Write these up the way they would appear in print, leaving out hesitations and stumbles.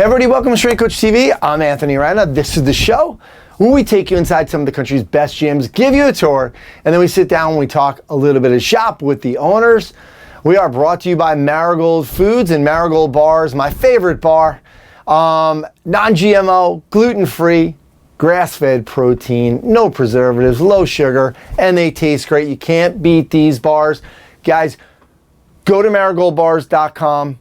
Everybody, welcome to Strength Coach TV. I'm Anthony Rana. This is the show where we take you inside some of the country's best gyms, give you a tour, and then we sit down and we talk a little bit of shop with the owners. We are brought to you by Marigold Foods and Marigold Bars, my favorite bar. Non-GMO, gluten-free, grass-fed protein, no preservatives, low sugar, and they taste great. You can't beat these bars. Guys, go to marigoldbars.com,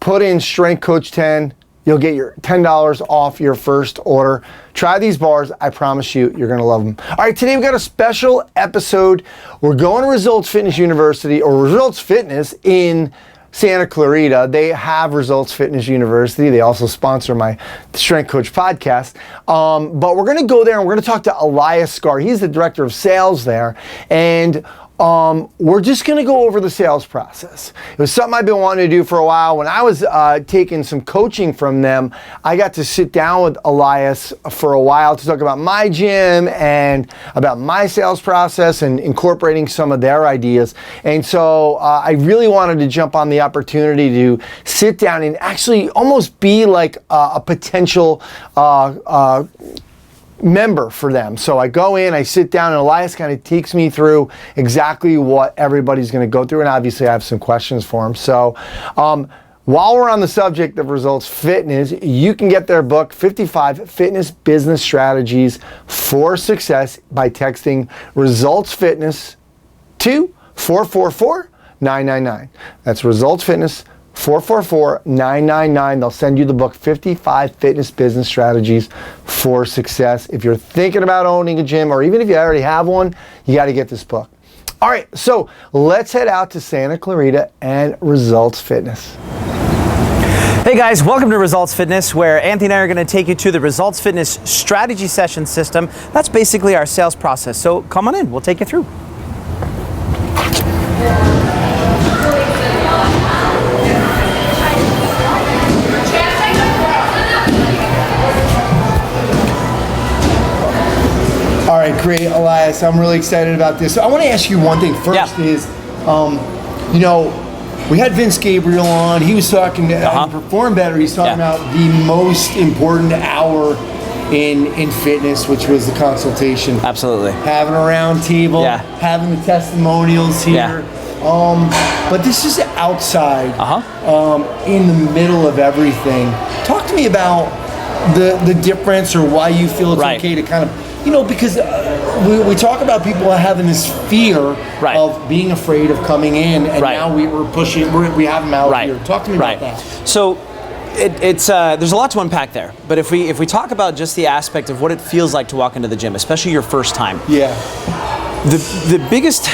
put in Strength Coach 10. You'll get your $10 off your first order. Try these bars. I promise you, you're going to love them. All right, today we've got a special episode. We're going to Results Fitness University, or Results Fitness in Santa Clarita. They have Results Fitness University. They also sponsor my Strength Coach podcast. But we're going to go there and we're going to talk to Elias. He's the director of sales there. And we're just going to go over the sales process. It was something I've been wanting to do for a while. When I was taking some coaching from them, I got to sit down with Elias for a while to talk about my gym and about my sales process and incorporating some of their ideas. And so I really wanted to jump on the opportunity to sit down and actually almost be like a potential member for them. So I go in, I sit down, and Elias kind of takes me through exactly what everybody's going to go through, and obviously I have some questions for him. So while we're on the subject of Results Fitness, you can get their book, 55 Fitness Business Strategies for Success, by texting Results Fitness to 444-999. That's Results Fitness 444-999. They'll send you the book, 55 Fitness Business Strategies for Success. If you're thinking about owning a gym, or even if you already have one, you got to get this book. All right, so let's head out to Santa Clarita and Results Fitness. Hey guys, welcome to Results Fitness, where Anthony and I are going to take you to the Results Fitness strategy session system. That's basically our sales process. So come on in, we'll take you through. All right, great, Elias. I'm really excited about this. So I want to ask you one thing first. Is, you know, we had Vince Gabriel on. He was talking to Perform Better. He's talking about the most important hour in fitness, which was the consultation. Absolutely. Having a round table, having the testimonials here. But this is outside, in the middle of everything. Talk to me about the difference, or why you feel it's okay to kind of, you know, because we talk about people having this fear of being afraid of coming in, and now we're pushing, we have them out here. Talk to me about that. So it's there's a lot to unpack there, but if we talk about just the aspect of what it feels like to walk into the gym, especially your first time. The biggest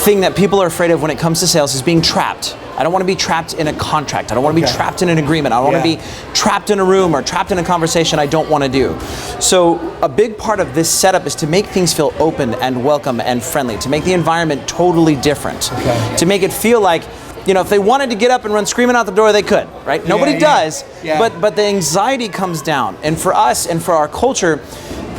thing that people are afraid of when it comes to sales is being trapped. I don't want to be trapped in a contract. I don't want to be trapped in an agreement. I don't want to be trapped in a room or trapped in a conversation I don't want to do. So a big part of this setup is to make things feel open and welcome and friendly, to make the environment totally different, to make it feel like, you know, if they wanted to get up and run screaming out the door, they could, right? Nobody does, but the anxiety comes down. And for us and for our culture,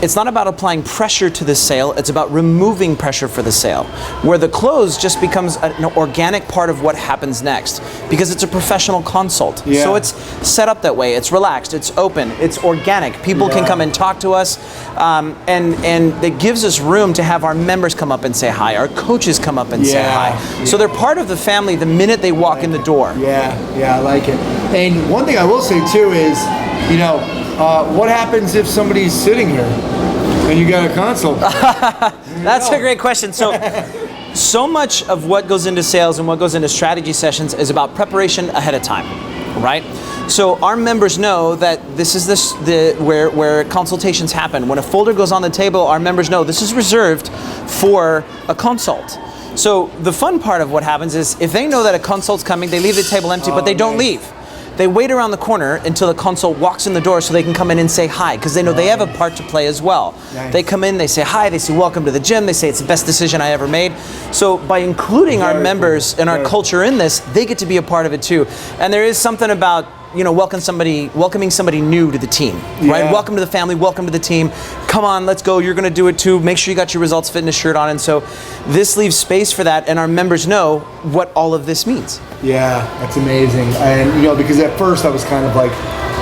it's not about applying pressure to the sale, it's about removing pressure for the sale, where the close just becomes an organic part of what happens next, because it's a professional consult. So it's set up that way, it's relaxed, it's open, it's organic. People can come and talk to us, and it gives us room to have our members come up and say hi, our coaches come up and say hi. So they're part of the family the minute they walk in the door. I like it. And one thing I will say too is, you know, what happens if somebody's sitting here and you got a consult? That's a great question. So much of what goes into sales and what goes into strategy sessions is about preparation ahead of time, right? So our members know that this is where consultations happen. When a folder goes on the table, our members know this is reserved for a consult. So the fun part of what happens is, if they know that a consult's coming, they leave the table empty, but they don't leave. They wait around the corner until the consult walks in the door so they can come in and say hi, because they know they have a part to play as well. They come in, they say hi, they say welcome to the gym, they say it's the best decision I ever made. So by including our members and our culture in this, they get to be a part of it too. And there is something about, you know, welcoming somebody new to the team, right? Welcome to the family, welcome to the team. Come on, let's go, you're gonna do it too. Make sure you got your Results Fitness shirt on. And so this leaves space for that, and our members know what all of this means. Yeah, that's amazing. And you know, because at first I was kind of like,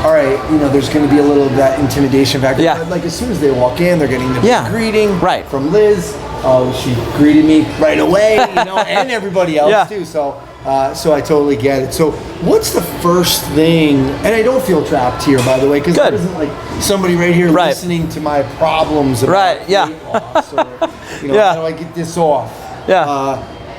all right, there's going to be a little of that intimidation factor. Yeah. But like as soon as they walk in, they're getting the greeting right. from Liz. Oh, she greeted me right away, and everybody else too. So I totally get it. So what's the first thing, and I don't feel trapped here, by the way, because there isn't like somebody right here listening to my problems about weight loss or, how do I get this off?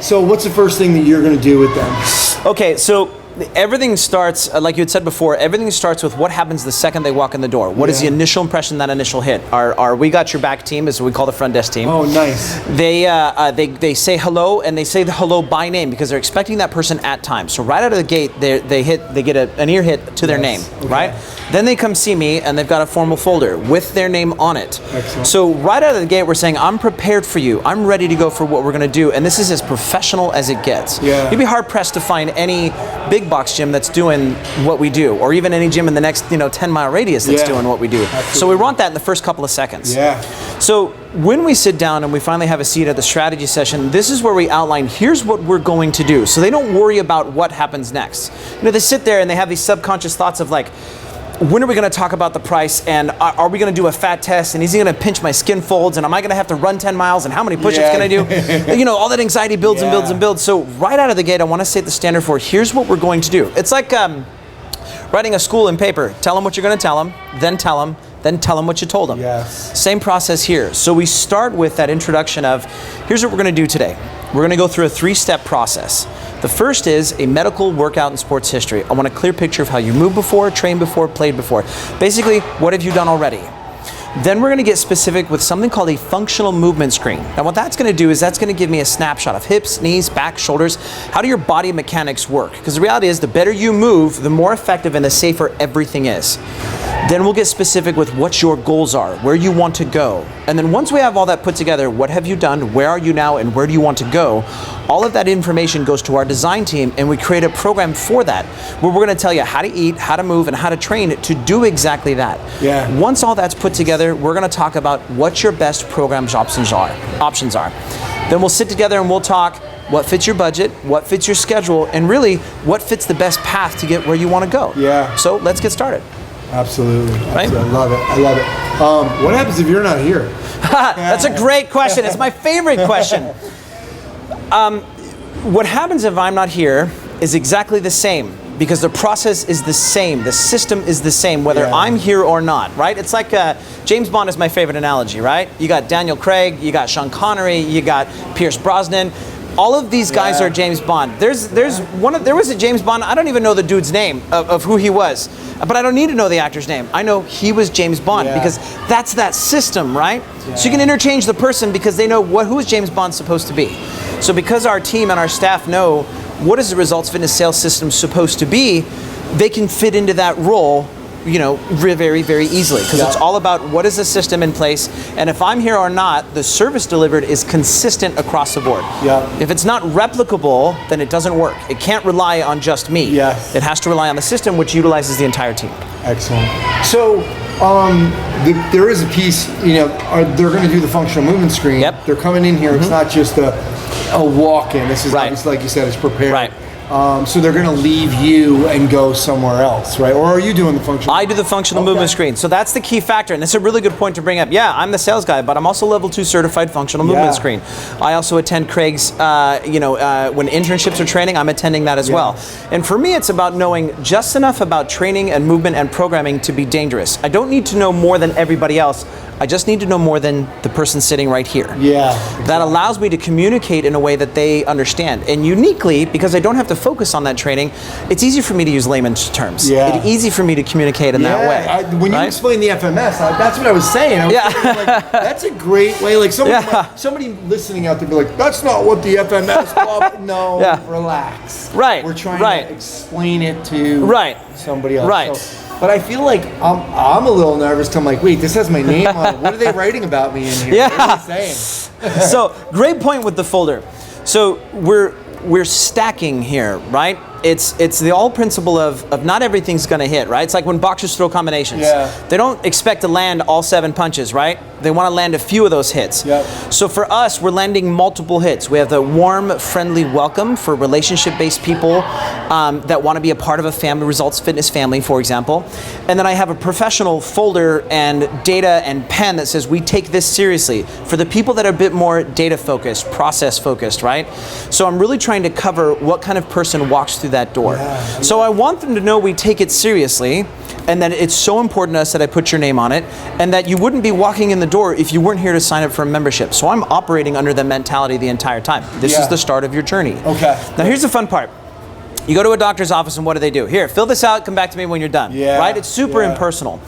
So what's the first thing that you're going to do with them? Okay, so everything starts, like you had said before, everything starts with what happens the second they walk in the door. What is the initial impression, that initial hit? Our We Got Your Back team is what we call the front desk team. Oh, nice. They say hello, and they say the hello by name because they're expecting that person at times. So right out of the gate, they get an ear hit to their name, right? Then they come see me, and they've got a formal folder with their name on it. Excellent. So right out of the gate, we're saying, I'm prepared for you. I'm ready to go for what we're going to do, and this is as professional as it gets. Yeah. You'd be hard-pressed to find any big box gym that's doing what we do, or even any gym in the next 10-mile radius that's doing what we do. Absolutely. So we want that in the first couple of seconds. Yeah. So when we sit down and we finally have a seat at the strategy session, this is where we outline, here's what we're going to do. So they don't worry about what happens next. They sit there and they have these subconscious thoughts of like, when are we going to talk about the price, and are we going to do a fat test, and is he going to pinch my skin folds, and am I going to have to run 10 miles, and how many push-ups can I do? All that anxiety builds and builds and builds. So right out of the gate, I want to set the standard for, here's what we're going to do. It's like writing a school in paper. Tell them what you're going to tell them, then tell them what you told them. Yes. Same process here. So we start with that introduction of, here's what we're going to do today. We're going to go through a 3-step process. The first is a medical workout and sports history. I want a clear picture of how you moved before, trained before, played before. Basically, what have you done already? Then we're going to get specific with something called a functional movement screen. Now what that's going to do is that's going to give me a snapshot of hips, knees, back, shoulders. How do your body mechanics work? Because the reality is the better you move, the more effective and the safer everything is. Then we'll get specific with what your goals are, where you want to go. And then once we have all that put together, what have you done, where are you now, and where do you want to go? All of that information goes to our design team, and we create a program for that, where we're going to tell you how to eat, how to move, and how to train to do exactly that. Yeah. Once all that's put together, we're going to talk about what your best program options are. Then we'll sit together and we'll talk what fits your budget, what fits your schedule, and really what fits the best path to get where you want to go. Yeah. So let's get started. Absolutely. Right? I love it. I love it. What happens if you're not here? That's a great question. It's my favorite question. What happens if I'm not here is exactly the same, because the process is the same. The system is the same, whether I'm here or not, right? It's like James Bond is my favorite analogy, right? You got Daniel Craig, you got Sean Connery, you got Pierce Brosnan. All of these guys are James Bond. There was a James Bond, I don't even know the dude's name of who he was, but I don't need to know the actor's name. I know he was James Bond because that's that system, right? Yeah. So you can interchange the person because they know who is James Bond supposed to be. So because our team and our staff know what is the results fitness sales system supposed to be, they can fit into that role very, very easily, because it's all about what is the system in place, and if I'm here or not, the service delivered is consistent across the board. If it's not replicable, then it doesn't work. It can't rely on just me. It has to rely on the system, which utilizes the entire team. Excellent. So there is a piece, they're going to do the functional movement screen. They're coming in here. It's not just a walk-in. This is obviously, like you said, it's prepared. So they're going to leave you and go somewhere else, right? Or are you doing the functional? I do the functional movement screen. So that's the key factor, and it's a really good point to bring up. Yeah, I'm the sales guy, but I'm also level 2 certified functional movement screen. I also attend Craig's, when internships are training, I'm attending that as well. And for me, it's about knowing just enough about training and movement and programming to be dangerous. I don't need to know more than everybody else. I just need to know more than the person sitting right here. That allows me to communicate in a way that they understand. And uniquely, because I don't have to focus on that training, it's easy for me to use layman's terms. It's easy for me to communicate in that way. When you explain the FMS, that's what I was saying. I was thinking, like, that's a great way. Like somebody listening out there be like, that's not what the FMS blah. No, relax. We're trying to explain it to somebody else. So, but I feel like I'm a little nervous. I'm like, wait, this has my name on it. What are they writing about me in here? What are they saying? So great point with the folder. So we're stacking here, right? it's the old principle of not everything's going to hit, right? It's like when boxers throw combinations. They don't expect to land all 7 punches, right? They want to land a few of those hits. So for us, we're landing multiple hits. We have the warm, friendly welcome for relationship-based people that want to be a part of a family, results fitness family, for example. And then I have a professional folder and data and pen that says we take this seriously for the people that are a bit more data-focused, process-focused, right? So I'm really trying to cover what kind of person walks through that door. So I want them to know we take it seriously, and that it's so important to us that I put your name on it, and that you wouldn't be walking in the door if you weren't here to sign up for a membership. So I'm operating under the mentality the entire time. This is the start of your journey. Now here's the fun part. You go to a doctor's office and what do? Here, fill this out, come back to me when you're done. Right? It's super impersonal.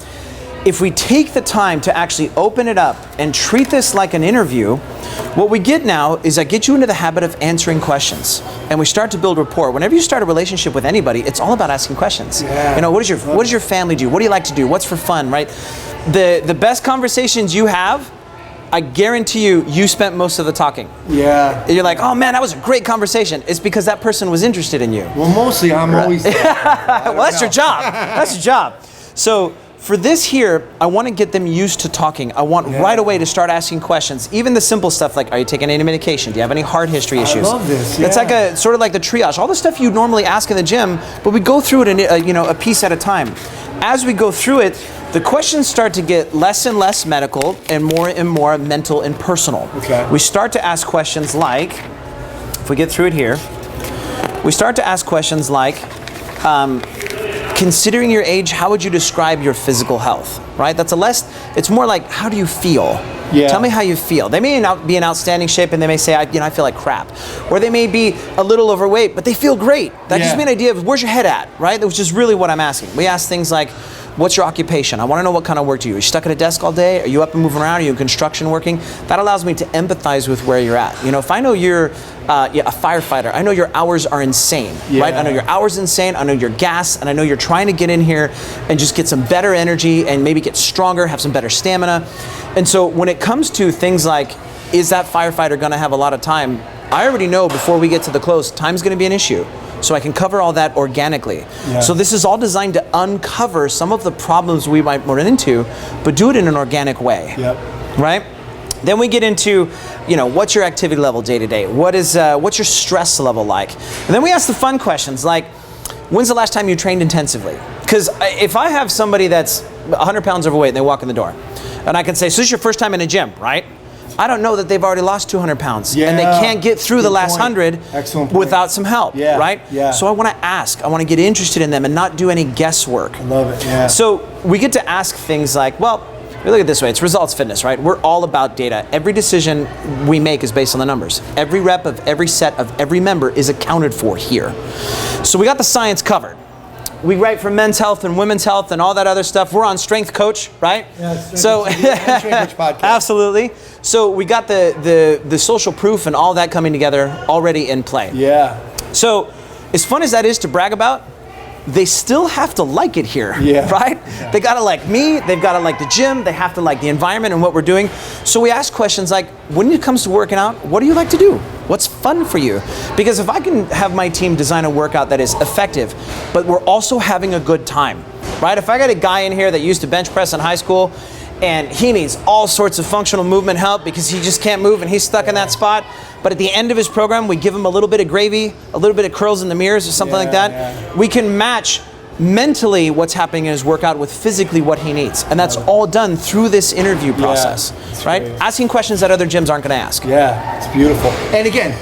If we take the time to actually open it up and treat this like an interview, what we get now is I get you into the habit of answering questions, and we start to build rapport. Whenever you start a relationship with anybody, it's all about asking questions. You know, what does your family do? What do you like to do? What's for fun, right? The best conversations you have, I guarantee you spent most of the talking. You're like, oh man, that was a great conversation. It's because that person was interested in you. Well, mostly I'm always. Well, that's your job. That's your job. So for this here, I want to get them used to talking. I want right away to start asking questions. Even the simple stuff like, are you taking any medication? Do you have any heart history issues? I love this. It's like sort of like the triage. All the stuff you normally ask in the gym, but we go through it in a piece at a time. As we go through it, the questions start to get less and less medical and more mental and personal. We start to ask questions like, if we get through it here, we start to ask questions like, considering your age, how would you describe your physical health? Right? It's more like, how do you feel? Tell me how you feel. They may not be in outstanding shape and they may say, I feel like crap. Or they may be a little overweight, but they feel great. That gives me an idea of where's your head at, right? Which is really what I'm asking. We ask things like, what's your occupation? I want to know what kind of work do you do. Are you stuck at a desk all day? Are you up and moving around? Are you in construction working? That allows me to empathize with where you're at. If I know you're a firefighter, I know your hours are insane, right? I know your hours insane, I know your gas, and I know you're trying to get in here and just get some better energy and maybe get stronger, have some better stamina. And so when it comes to things like, is that firefighter gonna have a lot of time? I already know before we get to the close, time's gonna be an issue. So I can cover all that organically. So this is all designed to uncover some of the problems we might run into, but do it in an organic way, right? Then we get into, what's your activity level day to day? What's your stress level like? And then we ask the fun questions like, when's the last time you trained intensively? Because if I have somebody that's 100 pounds overweight and they walk in the door, and I can say, so this is your first time in a gym, right? I don't know that they've already lost 200 pounds and they can't get through the last 100 without some help, right? So I want to ask, I want to get interested in them and not do any guesswork. I love it, So we get to ask things like, well, we look at it this way, it's results fitness, right? We're all about data. Every decision we make is based on the numbers. Every rep of every set of every member is accounted for here. So we got the science covered. We write for men's health and women's health and all that other stuff. We're on Strength Coach, right? So Strength Coach podcast. Absolutely. So we got the social proof and all that coming together already in play. So as fun as that is to brag about, they still have to like it here, right? They gotta like me, they've gotta like the gym, they have to like the environment and what we're doing. So we ask questions like, when it comes to working out, what do you like to do? What's fun for you? Because if I can have my team design a workout that is effective, but we're also having a good time, right? If I got a guy in here that used to bench press in high school and he needs all sorts of functional movement help because he just can't move and he's stuck in that spot, but at the end of his program, we give him a little bit of gravy, a little bit of curls in the mirrors or something like that. We can match mentally what's happening in his workout with physically what he needs. And that's all done through this interview process, right? Great. Asking questions that other gyms aren't gonna ask. It's beautiful. And again,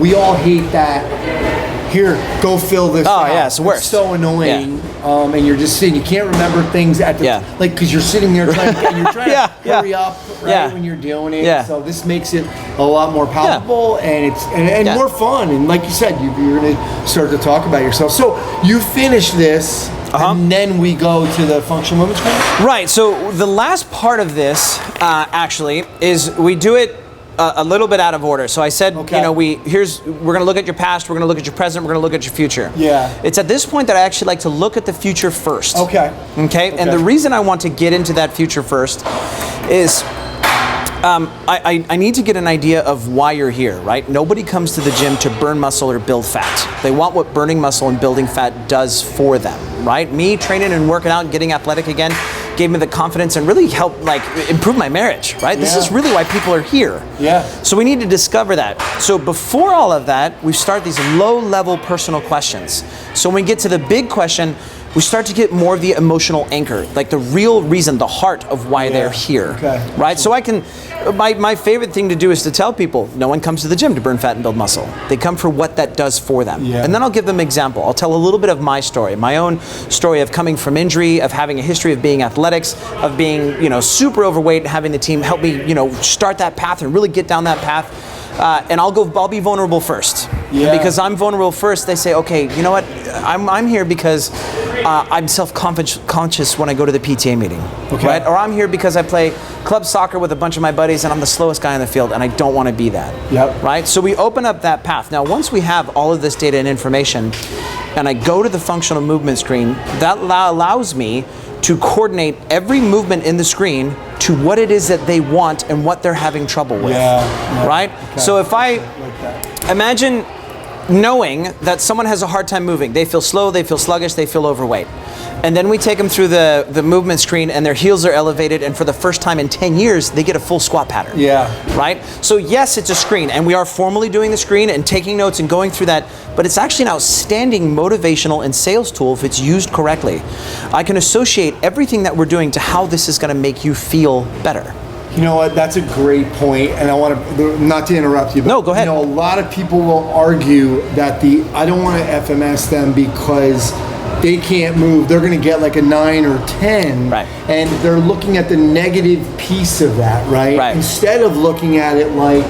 we all hate that. Here, go fill this out. It's the worst. It's so annoying. And you're just sitting, you can't remember things at the because you're sitting there trying to hurry up when you're doing it. So this makes it a lot more palatable and it's more fun. And like you said, you're gonna start to talk about yourself. So you finish this and then we go to the functional movements class? Right, so the last part of this actually is we do it a little bit out of order. So I said, we're going to look at your past, we're going to look at your present, we're going to look at your future. It's at this point that I actually like to look at the future first. And the reason I want to get into that future first is I need to get an idea of why you're here, right? Nobody comes to the gym to burn muscle or build fat. They want what burning muscle and building fat does for them, right? Me training and working out and getting athletic again gave me the confidence and really helped like improve my marriage, right? This is really why people are here. Yeah. So we need to discover that. So before all of that, we start these low-level personal questions. So when we get to the big question, we start to get more of the emotional anchor, like the real reason, the heart of why they're here, right? So I can, my favorite thing to do is to tell people, no one comes to the gym to burn fat and build muscle. They come for what that does for them. And then I'll give them an example. I'll tell a little bit of my story, my own story of coming from injury, of having a history of being athletics, of being, super overweight, having the team help me, start that path and really get down that path. And I'll be vulnerable first. And because I'm vulnerable first, they say, okay, you know what? I'm here because I'm self-conscious when I go to the PTA meeting, right? Or I'm here because I play club soccer with a bunch of my buddies and I'm the slowest guy on the field and I don't want to be that, right? So we open up that path. Now, once we have all of this data and information and I go to the functional movement screen, that allows me to coordinate every movement in the screen to what it is that they want and what they're having trouble with, right? So if I imagine knowing that someone has a hard time moving, they feel slow, they feel sluggish, they feel overweight. And then we take them through the movement screen and their heels are elevated and for the first time in 10 years, they get a full squat pattern. Right? So yes, it's a screen and we are formally doing the screen and taking notes and going through that, but it's actually an outstanding motivational and sales tool if it's used correctly. I can associate everything that we're doing to how this is gonna make you feel better. You know what? That's a great point, and I want to, not to interrupt you, but no, go ahead. A lot of people will argue that I don't want to FMS them because they can't move. They're going to get like a 9 or 10, right? And they're looking at the negative piece of that, right? Instead of looking at it like,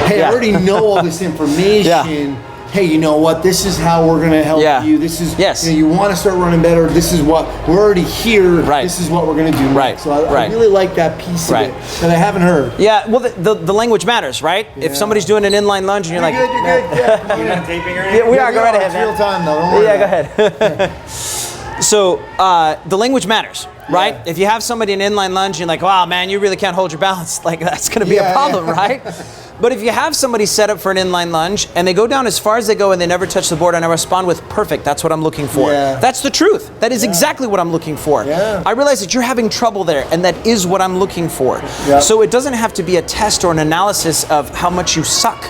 hey, I already know all this information. Hey, you know what? This is how we're going to help you. This is, you want to start running better. This is what, we're already here. This is what we're going to do next. So I really like that piece of it that I haven't heard. Yeah, well, the language matters, right? If somebody's doing an inline lunge and you're like... You're good. You're not taping or anything? Yeah, we are. Go right ahead, man. It's real time, though. Don't worry. Go ahead. So, the language matters, right? If you have somebody in inline lunge and you're like, wow, man, you really can't hold your balance, like that's going to be a problem, right? But if you have somebody set up for an inline lunge and they go down as far as they go and they never touch the board and I respond with perfect, that's what I'm looking for. That's the truth. That is exactly what I'm looking for. I realize that you're having trouble there and that is what I'm looking for. So it doesn't have to be a test or an analysis of how much you suck.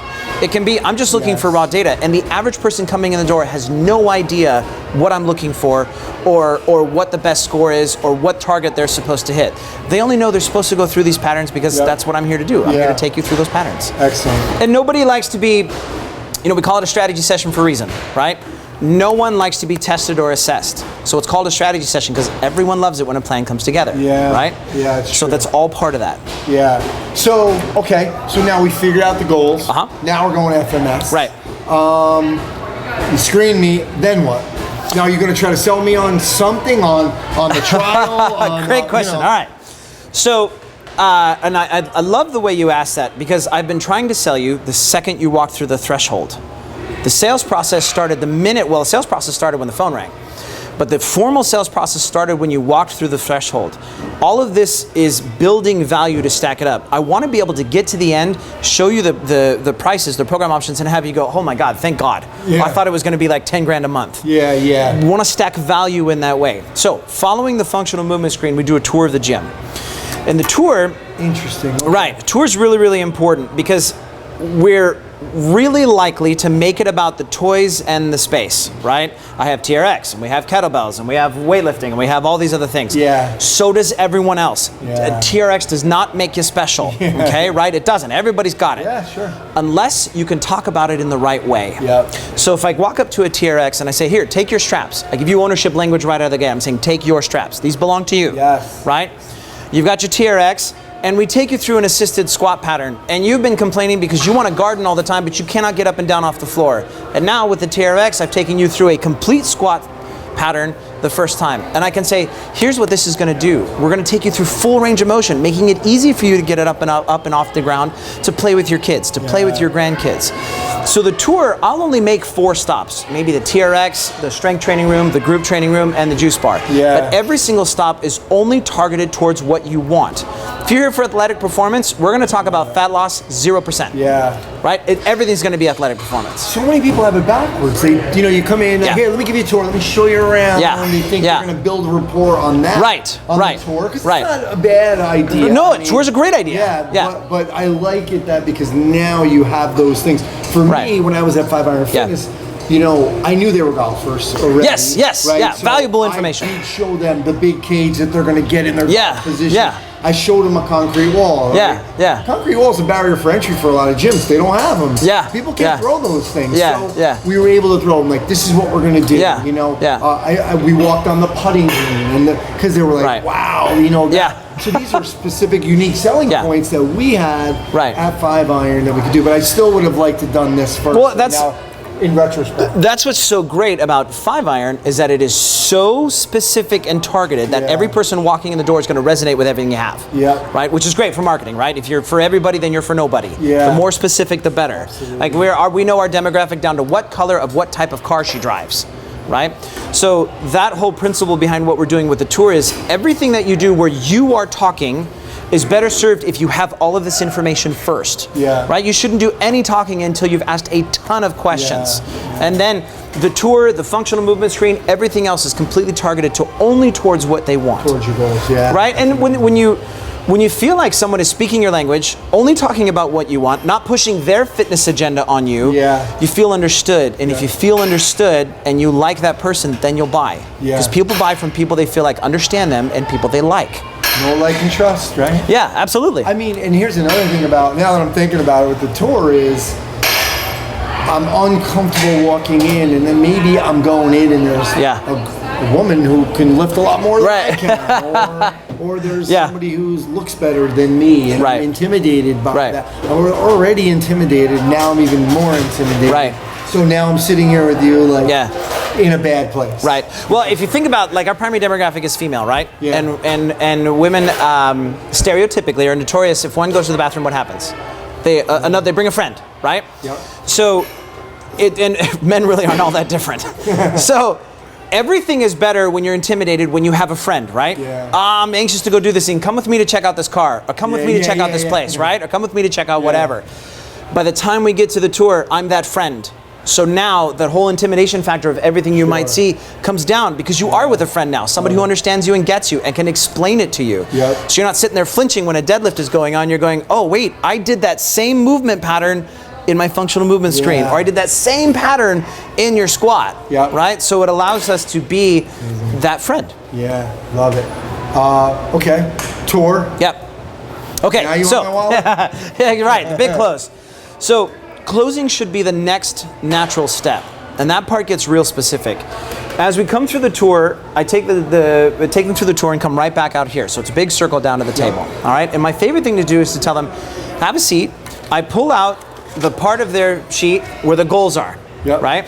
It can be, I'm just looking for raw data, and the average person coming in the door has no idea what I'm looking for or what the best score is or what target they're supposed to hit. They only know they're supposed to go through these patterns because that's what I'm here to do. I'm here to take you through those patterns. Excellent. And nobody likes to be, we call it a strategy session for a reason, right? No one likes to be tested or assessed. So it's called a strategy session because everyone loves it when a plan comes together, right? Yeah, it's so true. that's all part of that. So, okay, so now we figured out the goals. Now we're going FMS. You screen me, then what? Now are you going to try to sell me on something, on the trial? Great question. All right. So, and I love the way you asked that because I've been trying to sell you the second you walk through the threshold. The sales process started the sales process started when the phone rang. But the formal sales process started when you walked through the threshold. All of this is building value to stack it up. I want to be able to get to the end, show you the prices, the program options, and have you go, oh my God, thank God. I thought it was going to be like 10 grand a month. We want to stack value in that way. So following the functional movement screen, we do a tour of the gym. And the tour... Interesting. Right. The tour is really, really important because we're really likely to make it about the toys and the space, right? I have TRX, and we have kettlebells, and we have weightlifting, and we have all these other things. So does everyone else. TRX does not make you special, okay, right? It doesn't. Everybody's got it. Unless you can talk about it in the right way. So if I walk up to a TRX and I say, here, take your straps. I give you ownership language right out of the gate. I'm saying, take your straps. These belong to you, right? You've got your TRX, and we take you through an assisted squat pattern. And you've been complaining because you want to garden all the time, but you cannot get up and down off the floor. And now with the TRX, I've taken you through a complete squat pattern the first time. And I can say, here's what this is going to do. We're going to take you through full range of motion, making it easy for you to get it up and off the ground, to play with your kids, to play with your grandkids. So the tour, I'll only make 4 stops. Maybe the TRX, the strength training room, the group training room, and the juice bar. But every single stop is only targeted towards what you want. If you're here for athletic performance, we're going to talk about fat loss 0%. Right? Everything's going to be athletic performance. So many people have it backwards. They, you come in, here, let me give you a tour, let me show you around. And they think they're going to build a rapport on that. The tour, because it's not a bad idea. No, tour's a great idea. But I like it because now you have those things. For me, when I was at 5 Iron Fitness, I knew they were golfers already. So valuable information. I did show them the big cage that they're going to get in their position. I showed them a concrete wall. Concrete wall is a barrier for entry for a lot of gyms. They don't have them. People can't throw those things. So we were able to throw them. Like, this is what we're going to do. We walked on the putting green, because they were like, wow, So these are specific, unique selling points that we had at 5 Iron that we could do. But I still would have liked to done this first. Well, that's in retrospect. That's what's so great about 5 Iron is that it is so specific and targeted that every person walking in the door is going to resonate with everything you have. Right? Which is great for marketing, right? If you're for everybody, then you're for nobody. The more specific, the better. Absolutely. Like we know our demographic down to what color of what type of car she drives. Right? So that whole principle behind what we're doing with the tour is everything that you do where you are talking is better served if you have all of this information first. Right? You shouldn't do any talking until you've asked a ton of questions. And then the tour, the functional movement screen, everything else is completely targeted to only towards what they want. Towards your goals, Right? And when you feel like someone is speaking your language, only talking about what you want, not pushing their fitness agenda on you, you feel understood. And if you feel understood and you like that person, then you'll buy. Because people buy from people they feel like understand them and people they like. Know, like, and trust, right? Yeah, absolutely. I mean, and here's another thing about, now that I'm thinking about it with the tour is, I'm uncomfortable walking in, and then maybe I'm going in and there's a woman who can lift a lot more than I can, or there's somebody who looks better than me, and I'm intimidated by that. I'm already intimidated, now I'm even more intimidated. So now I'm sitting here with you, like, in a bad place. Well, if you think about, like, our primary demographic is female, right? And women stereotypically are notorious. If one goes to the bathroom, what happens? They bring a friend, right? So, and men really aren't all that different. So, everything is better when you're intimidated when you have a friend, right? I'm anxious to go do this thing. Come with me to check out this car, or come with me to check out this place, right? Or come with me to check out whatever. By the time we get to the tour, I'm that friend. So now that whole intimidation factor of everything you might see comes down because you are with a friend now, somebody who understands you and gets you and can explain it to you. So you're not sitting there flinching when a deadlift is going on. You're going, oh wait, I did that same movement pattern in my functional movement screen, or I did that same pattern in your squat, right? So it allows us to be that friend. Love it. Okay, tour. Okay, now you so want my wallet? yeah, you're right, the big close. So closing should be the next natural step, and that part gets real specific. As we come through the tour, I take them through the tour and come right back out here. So it's a big circle down to the table, all right? And my favorite thing to do is to tell them, have a seat. I pull out the part of their sheet where the goals are, right?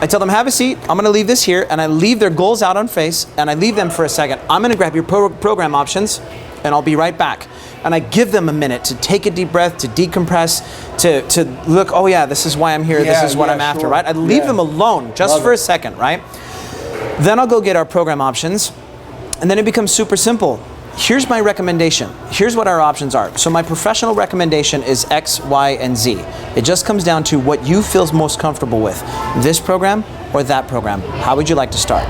I tell them, have a seat. I'm gonna leave this here, and I leave their goals out on face, and I leave them for a second. I'm gonna grab your program options, and I'll be right back. And I give them a minute to take a deep breath, to decompress, to look, oh yeah, this is why I'm here, this is what I'm after, right? I leave them alone just for a second, right? Then I'll go get our program options, and then it becomes super simple. Here's my recommendation. Here's what our options are. So my professional recommendation is X, Y, and Z. It just comes down to what you feel most comfortable with. This program or that program. How would you like to start?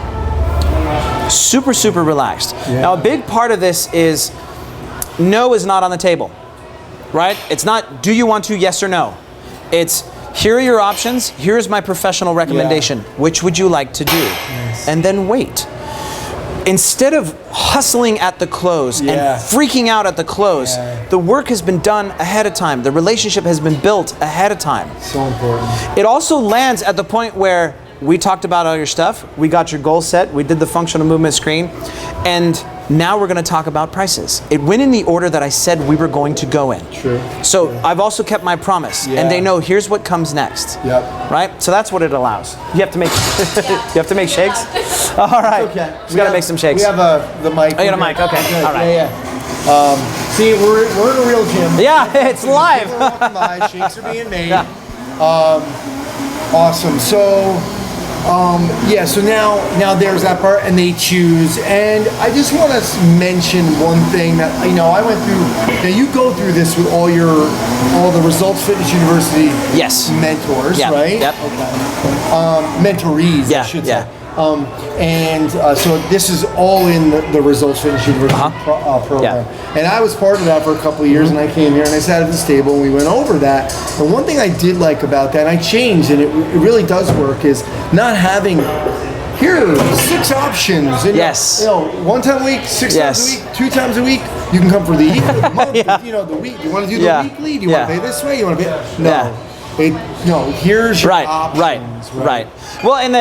Super, super relaxed. Now a big part of this is no is not on the table, right? It's not, do you want to, yes or no. It's, here are your options, here's my professional recommendation. Which would you like to do? And then wait. Instead of hustling at the close and freaking out at the close, the work has been done ahead of time. The relationship has been built ahead of time. So important. It also lands at the point where we talked about all your stuff, we got your goal set, we did the functional movement screen, and Now we're going to talk about prices. It went in the order that I said we were going to go in. True. So I've also kept my promise, and they know here's what comes next. Yep. Right. So that's what it allows. You have to make. You have to make shakes. All right. Okay. We got to make some shakes. We have the mic. Oh, you got a mic. Okay. All right. Yeah. See, we're in a real gym. Yeah, it's live. People are walking by, shakes are being made. Yeah. Awesome. So. Yeah, so now there's that part, and they choose. And I just want to mention one thing that I went through. Now you go through this with all the Results Fitness University mentors, right? Yep. Okay. Mentorees, I should say. Yeah. So this is all in the Results Fitness University program. Yeah. And I was part of that for a couple of years, and I came here and I sat at this table and we went over that. And one thing I did like about that, and I changed, and it really does work, is not having here are 6 options. And, 1 time a week, 6 times a week, 2 times a week. You can come for the year, the month, the week. You want to do the weekly? Do you want to pay this way? You want to pay? No. Here's your options. Right. Well, and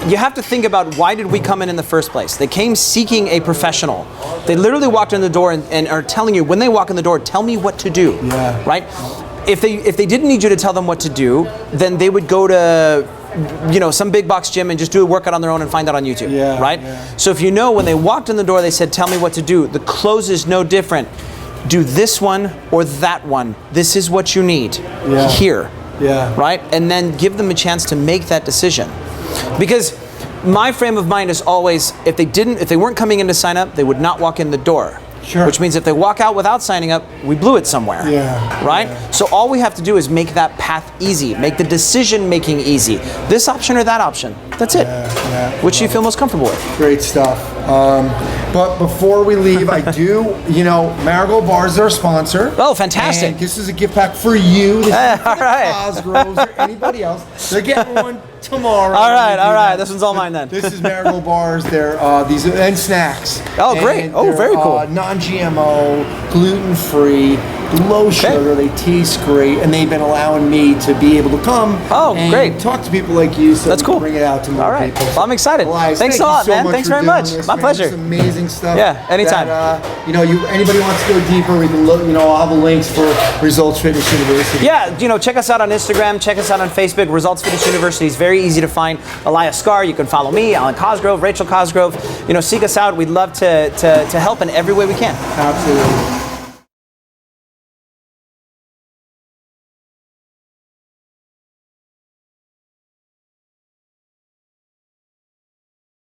you have to think about, why did we come in the first place? They came seeking a professional. They literally walked in the door and are telling you, when they walk in the door, tell me what to do. Yeah. Right? If they didn't need you to tell them what to do, then they would go to some big box gym and just do a workout on their own and find out on YouTube. Yeah, right? Yeah. So if when they walked in the door, they said, tell me what to do. The close is no different. Do this one or that one. This is what you need here. Yeah. Right? And then give them a chance to make that decision. Because my frame of mind is always, if they weren't coming in to sign up, they would not walk in the door. Sure. Which means if they walk out without signing up, we blew it somewhere. Yeah. Right? Yeah. So all we have to do is make that path easy, make the decision making easy. This option or that option. That's it. Yeah. Which you feel most comfortable with. Great stuff. But before we leave, I do, Marigold Bars is our sponsor. Oh, fantastic. And this is a gift pack for you. This is for all right. Cosgroves or anybody else. They're getting one tomorrow. All right. This one's all mine then. This is Marigold Bars. They're these and snacks. Oh, great. Oh, very cool. Non-GMO, gluten-free, low sugar. They taste great, and they've been allowing me to be able to come. And great. Talk to people like you. So that's cool. Bring it out to more people. Well, I'm excited. Elias, thanks a lot, man. Thanks very much. My pleasure. It's amazing stuff. Yeah, anytime. Anybody wants to go deeper, we can look. I'll have the links for Results Fitness University. Yeah, check us out on Instagram. Check us out on Facebook. Results Fitness University is very easy to find. Elias Scar. You can follow me, Alan Cosgrove, Rachel Cosgrove. Seek us out. We'd love to help in every way we can. Absolutely.